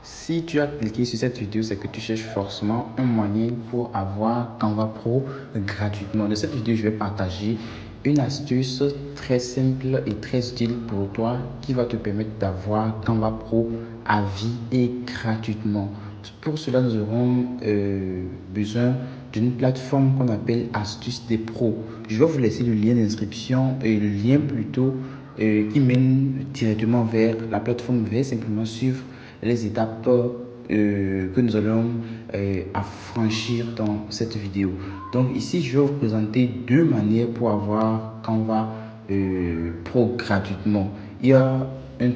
Si tu as cliqué sur cette vidéo, c'est que tu cherches forcément un moyen pour avoir Canva Pro gratuitement. Dans cette vidéo, je vais partager une astuce très simple et très utile pour toi qui va te permettre d'avoir Canva Pro à vie et gratuitement. Pour cela, nous aurons besoin d'une plateforme qu'on appelle Astuce des Pros. Je vais vous laisser le lien d'inscription et le lien plutôt qui mène directement vers la plateforme. Vous simplement suivre les étapes que nous allons affranchir dans cette vidéo. Donc ici, je vais vous présenter deux manières pour avoir Canva Pro gratuitement. Il y a un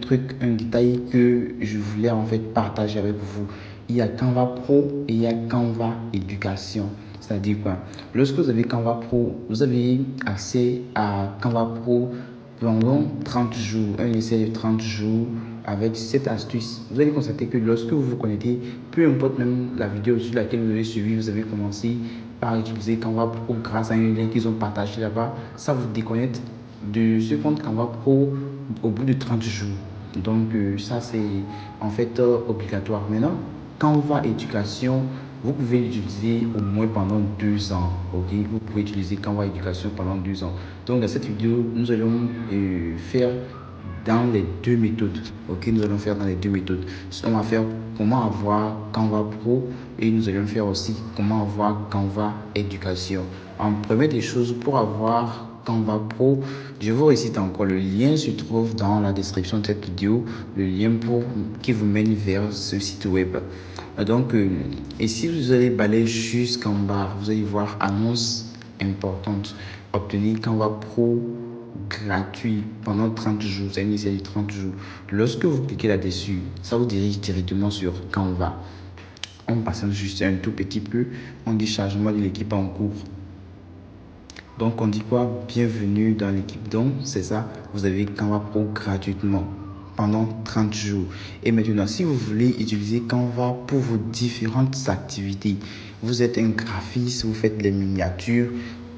détail que je voulais en fait partager avec vous. Il y a Canva Pro et il y a Canva Éducation. C'est-à-dire quoi? Lorsque vous avez Canva Pro, vous avez accès à Canva Pro pendant 30 jours, un essai de 30 jours avec cette astuce. Vous allez constater que lorsque vous vous connectez, peu importe même la vidéo sur laquelle vous avez suivi, vous avez commencé par utiliser Canva Pro grâce à un lien qu'ils ont partagé là-bas, ça vous déconnecte de ce compte Canva Pro au bout de 30 jours. Donc ça c'est en fait obligatoire. Maintenant, Canva Éducation, vous pouvez l'utiliser au moins pendant 2 ans. Ok, vous pouvez utiliser Canva Éducation pendant 2 ans. Donc dans cette vidéo, nous allons faire dans les deux méthodes. Ok, nous allons faire dans les deux méthodes. On va faire comment avoir Canva Pro et nous allons faire aussi comment avoir Canva Éducation. En première des choses, pour avoir Canva Pro, je vous récite encore, le lien se trouve dans la description de cette vidéo, le lien qui vous mène vers ce site web. Donc, et si vous allez balayer jusqu'en bas, vous allez voir annonce importante, obtenir Canva Pro gratuit pendant 30 jours, c'est une initiative de 30 jours. Lorsque vous cliquez là-dessus, ça vous dirige directement sur Canva. On passe juste un tout petit peu, on dit chargement de l'équipe en cours. Donc on dit quoi? Bienvenue dans l'équipe. Donc c'est ça, vous avez Canva Pro gratuitement pendant 30 jours. Et maintenant, si vous voulez utiliser Canva pour vos différentes activités, vous êtes un graphiste, vous faites des miniatures,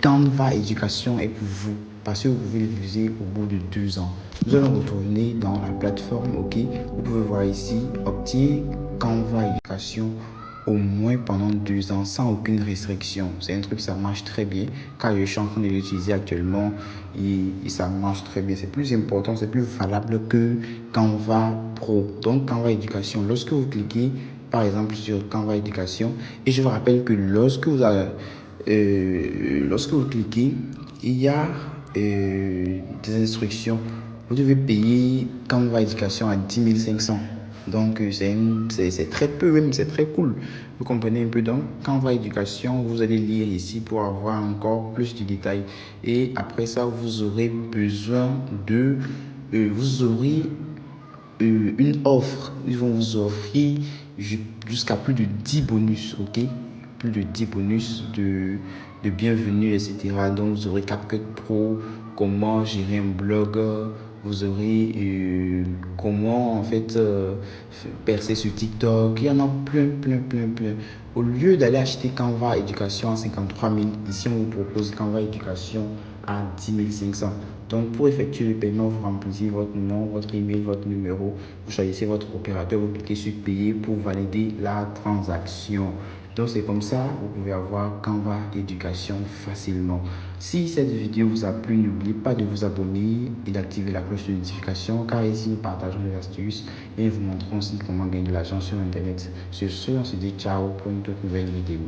Canva Éducation est pour vous parce que vous pouvez l'utiliser au bout de 2 ans. Nous allons retourner dans la plateforme, ok? Vous pouvez voir ici, obtenir Canva Éducation au moins pendant 2 ans sans aucune restriction. C'est un truc, ça marche très bien. Car je suis en train de l'utiliser actuellement et ça marche très bien. C'est plus important, c'est plus valable que Canva Pro. Donc Canva Éducation, lorsque vous cliquez par exemple sur Canva Éducation, et je vous rappelle que lorsque vous cliquez, il y a des instructions. Vous devez payer Canva Éducation à 10 500. Donc, c'est très peu, même c'est très cool. Vous comprenez un peu. Donc, Canva Éducation, vous allez lire ici pour avoir encore plus de détails. Et après ça, vous aurez besoin vous aurez une offre. Ils vont vous offrir jusqu'à plus de 10 bonus, ok? Plus de 10 bonus de bienvenue, etc. Donc, vous aurez CapCut Pro, comment gérer un blog, vous aurez comment en fait percer sur TikTok. Il y en a plein. Au lieu d'aller acheter Canva Éducation à 53 000, ici on vous propose Canva Éducation à 10 500. Donc pour effectuer le paiement, vous remplissez votre nom, votre email, votre numéro, vous choisissez votre opérateur, vous cliquez sur payer pour valider la transaction. Donc c'est comme ça, vous pouvez avoir Canva Éducation facilement. Si cette vidéo vous a plu, n'oubliez pas de vous abonner et d'activer la cloche de notification car ici nous partageons des astuces et nous vous montrons aussi comment gagner de l'argent sur internet. Sur ce, on se dit ciao pour une toute nouvelle vidéo.